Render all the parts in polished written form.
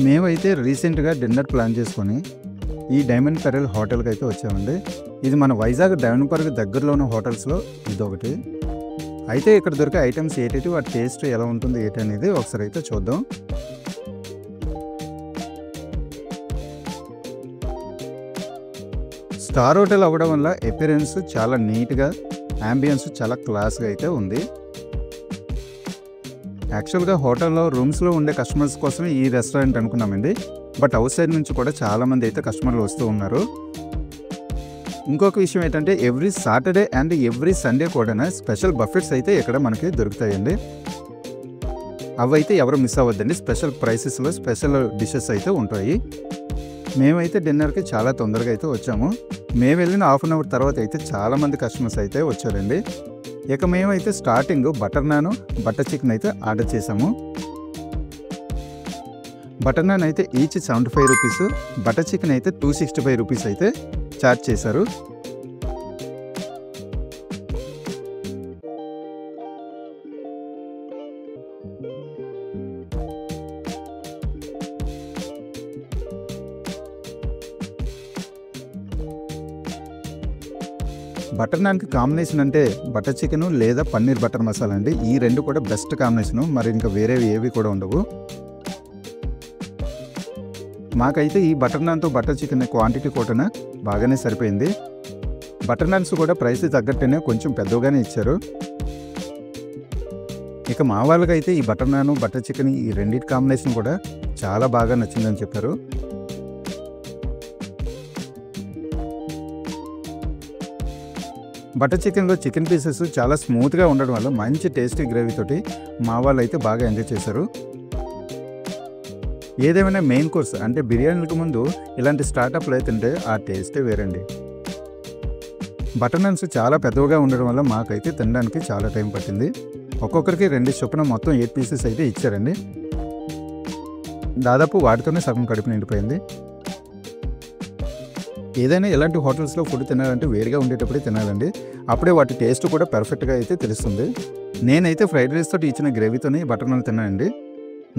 మేమైతే రీసెంట్గా dinner plan చేసుకొని ఈ డైమండ్ పెరల్ హోటల్కి అయితే వచ్చామండి. ఇది మన వైజాగ్ డైమండ్ పార్క్ దగ్గరలో ఉన్న హోటల్స్లో ఇదొకటి. అయితే ఇక్కడ దొరికే ఐటమ్స్ ఏంటి, వాటి టేస్ట్ ఎలా ఉంటుంది ఏంటి అనేది ఒకసారి అయితే చూద్దాం. స్టార్ హోటల్ అవ్వడం వల్ల అపిరెన్స్ చాలా నీట్గా, యాంబియన్స్ చాలా క్లాస్గా అయితే ఉంది. యాక్చువల్గా హోటల్లో రూమ్స్లో ఉండే కస్టమర్స్ కోసం ఈ రెస్టారెంట్ అనుకున్నామండి. బట్ అవుట్ సైడ్ నుంచి కూడా చాలామంది అయితే కస్టమర్లు వస్తూ ఉన్నారు. ఇంకొక విషయం ఏంటంటే every Saturday and every Sunday కూడా స్పెషల్ బఫెట్స్ అయితే ఇక్కడ మనకి దొరుకుతాయండి. అవి అయితే ఎవరు మిస్ అవ్వద్దండి. స్పెషల్ ప్రైసెస్లో స్పెషల్ డిషెస్ అయితే ఉంటాయి. మేమైతే డిన్నర్కి చాలా తొందరగా అయితే వచ్చాము. మేము వెళ్ళిన హాఫ్ అన్ అవర్ తర్వాత అయితే చాలామంది కస్టమర్స్ అయితే వచ్చారండి. ఇక మేమైతే starting butter non, butter chicken అయితే ఆర్డర్ చేసాము. బటర్ నాన్ అయితే ఈచ్ 75 రూపీస్, బటర్ చికెన్ అయితే 265 రూపీస్ అయితే ఛార్జ్ చేశారు. బటర్ నాన్కి కాంబినేషన్ అంటే బటర్ చికెన్ లేదా పన్నీర్ బటర్ మసాలా అండి. ఈ రెండు కూడా బెస్ట్ కాంబినేషను. మరి ఇంకా వేరేవి ఏవి కూడా ఉండవు. మాకైతే ఈ బటర్ నాన్తో బటర్ చికెన్ క్వాంటిటీ కూడా బాగానే సరిపోయింది. బటర్ నాన్స్ కూడా ప్రైస్ తగ్గట్టునే కొంచెం పెద్దగానే ఇచ్చారు. ఇక మా వాళ్ళకైతే ఈ బటర్ నాన్, బటర్ చికెన్ ఈ రెండింటి కాంబినేషన్ కూడా చాలా బాగా నచ్చిందని చెప్పారు. బటర్ చికెన్లో చికెన్ పీసెస్ చాలా స్మూత్గా ఉండడం వల్ల మంచి టేస్టీ గ్రేవీతోటి మా వాళ్ళు అయితే బాగా ఎంజాయ్ చేశారు. ఏదేమైనా మెయిన్ కోర్స్ అంటే బిర్యానీలకు ముందు ఇలాంటి స్టార్టప్లు అయితే ఆ టేస్టే వేరండి. బటర్ నాన్స్ చాలా పెద్దగా ఉండడం వల్ల మాకైతే తినడానికి చాలా టైం పట్టింది. ఒక్కొక్కరికి 2 చొప్పున మొత్తం 8 పీసెస్ అయితే ఇచ్చారండి. దాదాపు వాటితోనే సగం కడుపు నిండిపోయింది. ఏదైనా ఇలాంటి హోటల్స్లో ఫుడ్ తినాలంటే వేడిగా ఉండేటప్పుడే తినాలండి. అప్పుడే వాటి టేస్ట్ కూడా పర్ఫెక్ట్గా అయితే తెలుస్తుంది. నేనైతే ఫ్రైడ్ రైస్ తోటి ఇచ్చిన గ్రేవీతోనే బటర్ నాన్ తిన్నానండి.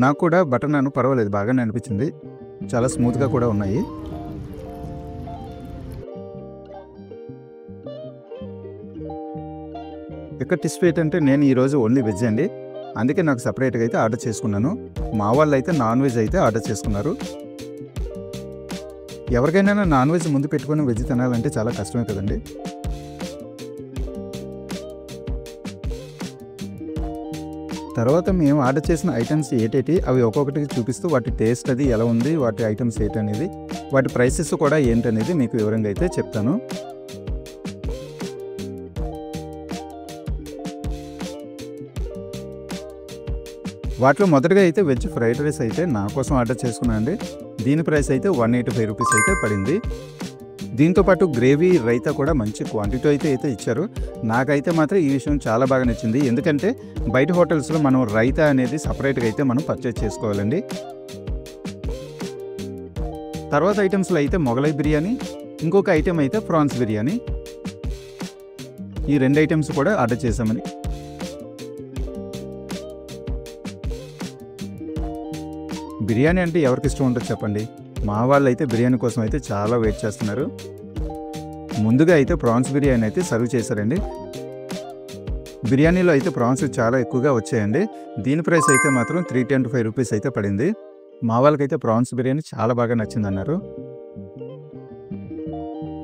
నాకు కూడా బటర్ నాన్ పర్వాలేదు, బాగానే అనిపించింది. చాలా స్మూత్గా కూడా ఉన్నాయి. ఇక్కడ టిస్ట్ ఏంటంటే నేను ఈరోజు ఓన్లీ వెజ్ అండి. అందుకే నాకు సపరేట్గా అయితే ఆర్డర్ చేసుకున్నాను. మా వాళ్ళు అయితే నాన్ వెజ్ అయితే ఆర్డర్ చేసుకున్నారు. ఎవరికైనా నాన్ వెజ్ ముందు పెట్టుకొని వెజ్ తినాలంటే చాలా కష్టమే కదండి. తర్వాత మేము ఆర్డర్ చేసిన ఐటమ్స్ ఏంటి అవి ఒక్కొక్కటికి చూపిస్తూ వాటి టేస్ట్ అది ఎలా ఉంది, వాటి ఐటమ్స్ ఏంటనేది, వాటి ప్రైసెస్ కూడా ఏంటనేది మీకు వివరంగా అయితే చెప్తాను. వాటిలో మొదటగా అయితే వెజ్ ఫ్రైడ్ రైస్ అయితే నా కోసం ఆర్డర్ చేసుకున్నాను అండి. దీని ప్రైస్ అయితే 185 రూపీస్ అయితే పడింది. దీంతోపాటు గ్రేవీ, రైతా కూడా మంచి క్వాంటిటీ అయితే ఇచ్చారు. నాకైతే మాత్రం ఈ విషయం చాలా బాగా నచ్చింది. ఎందుకంటే బయట హోటల్స్లో మనం రైతా అనేది సపరేట్గా అయితే మనం పర్చేజ్ చేసుకోవాలండి. తర్వాత ఐటమ్స్లో అయితే మొగలై బిర్యానీ, ఇంకొక ఐటెం అయితే ప్రాన్స్ బిర్యానీ, ఈ 2 ఐటమ్స్ కూడా ఆర్డర్ చేసామని. బిర్యానీ అంటే ఎవరికి ఇష్టం ఉంటుంది చెప్పండి. మా వాళ్ళు అయితే బిర్యానీ కోసం అయితే చాలా వెయిట్ చేస్తున్నారు. ముందుగా అయితే ప్రాన్స్ బిర్యానీ అయితే సర్వ్ చేశారండి. బిర్యానీలో అయితే ప్రాన్స్ చాలా ఎక్కువగా వచ్చాయండి. దీని ప్రైస్ అయితే మాత్రం 325 రూపీస్ అయితే పడింది. మా వాళ్ళకైతే ప్రాన్స్ బిర్యానీ చాలా బాగా నచ్చిందన్నారు.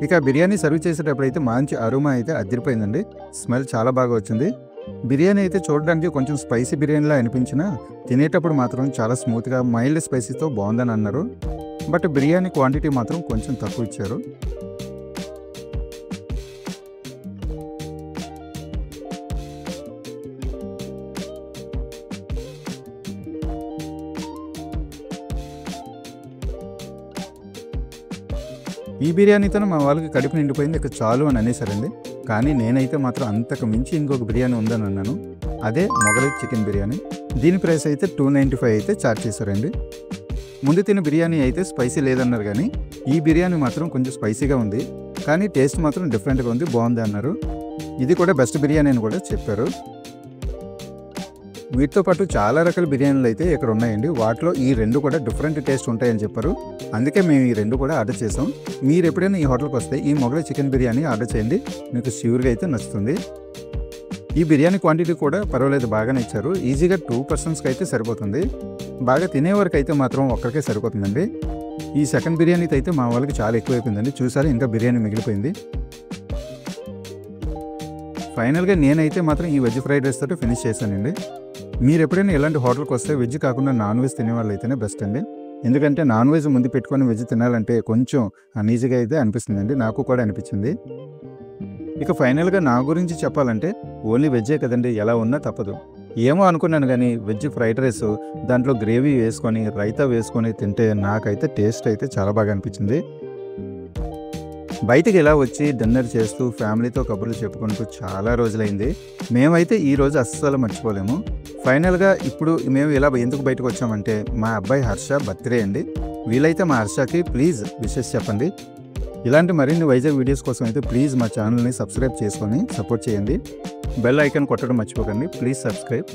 ఇక బిర్యానీ సర్వ్ చేసేటప్పుడు అయితే మంచి అరోమా అయితే అదిరిపోయిందండి. స్మెల్ చాలా బాగా వచ్చింది. బిర్యానీ అయితే చూడడానికి కొంచెం స్పైసీ బిర్యానీలా అనిపించినా తినేటప్పుడు మాత్రం చాలా స్మూత్గా మైల్డ్ స్పైసీతో బాగుందని అన్నారు. బట్ బిర్యానీ క్వాంటిటీ మాత్రం కొంచెం తక్కువ ఇచ్చారు. ఈ బిర్యానీతో మా వాళ్ళకి కడుపు నిండిపోయింది, ఇక చాలు అని అనేసారండి. కానీ నేనైతే మాత్రం అంతకు మించి ఇంకొక బిర్యానీ ఉందని అన్నాను. అదే మొగలై చికెన్ బిర్యానీ. దీని ప్రైస్ అయితే 295 అయితే ఛార్జ్ చేశారండి. ముందు తిన్న బిర్యానీ అయితే స్పైసీ లేదన్నారు, కానీ ఈ బిర్యానీ మాత్రం కొంచెం స్పైసీగా ఉంది. కానీ టేస్ట్ మాత్రం డిఫరెంట్గా ఉంది, బాగుంది అన్నారు. ఇది కూడా బెస్ట్ బిర్యానీ అని కూడా చెప్పారు. వీటితో పాటు చాలా రకాల బిర్యానీలు అయితే ఇక్కడ ఉన్నాయండి. వాటిలో ఈ 2 కూడా డిఫరెంట్ టేస్ట్ ఉంటాయని చెప్పారు. అందుకే మేము ఈ 2 కూడా ఆర్డర్ చేసాం. మీరు ఎప్పుడైనా ఈ హోటల్కి వస్తే ఈ మొగలై చికెన్ బిర్యానీ ఆర్డర్ చేయండి, మీకు ష్యూర్గా అయితే నచ్చుతుంది. ఈ బిర్యానీ క్వాంటిటీ కూడా పర్వాలేదు, బాగానే ఇచ్చారు. ఈజీగా 2 పర్సన్స్కి అయితే సరిపోతుంది. బాగా తినేవరకు అయితే మాత్రం ఒక్కరికే సరిపోతుందండి. ఈ సెకండ్ బిర్యానీతో అయితే మా వాళ్ళకి చాలా ఎక్కువైపోయిందండి. చూసారు, ఇంకా బిర్యానీ మిగిలిపోయింది. ఫైనల్గా నేనైతే మాత్రం ఈ వెజ్ ఫ్రైడ్ రైస్ తోటి ఫినిష్ చేశానండి. మీరు ఎప్పుడైనా ఇలాంటి హోటల్కి వస్తే వెజ్ కాకుండా నాన్ వెజ్ తినేవాళ్ళు అయితేనే బెస్ట్ అండి. ఎందుకంటే నాన్ వెజ్ ముందు పెట్టుకొని వెజ్ తినాలంటే కొంచెం అన్ఈజీగా అయితే అనిపిస్తుందండి. నాకు కూడా అనిపించింది. ఇక ఫైనల్గా నా గురించి చెప్పాలంటే ఓన్లీ వెజ్జే కదండి, ఎలా ఉన్నా తప్పదు. ఏమో అనుకున్నాను కానీ వెజ్ ఫ్రైడ్ రైస్ దాంట్లో గ్రేవీ వేసుకొని రైతా వేసుకొని తింటే నాకైతే టేస్ట్ అయితే చాలా బాగా అనిపించింది. బయటికి ఇలా వచ్చి డిన్నర్ చేస్తూ ఫ్యామిలీతో కబుర్లు చెప్పుకుంటూ చాలా రోజులైంది. మేమైతే ఈ రోజు అస్సలు మర్చిపోలేము. ఫైనల్గా ఇప్పుడు మేము ఇలా ఎందుకు బయటకు వచ్చామంటే మా అబ్బాయి హర్ష బర్త్డే అండి. వీలైతే మా హర్షకి ప్లీజ్ విషెస్ చెప్పండి. ఇలాంటి మరిన్ని వైజాగ్ వీడియోస్ కోసం అయితే ప్లీజ్ మా ఛానల్ని సబ్స్క్రైబ్ చేసుకొని సపోర్ట్ చేయండి. బెల్ ఐకాన్ కొట్టడం మర్చిపోకండి. Please subscribe.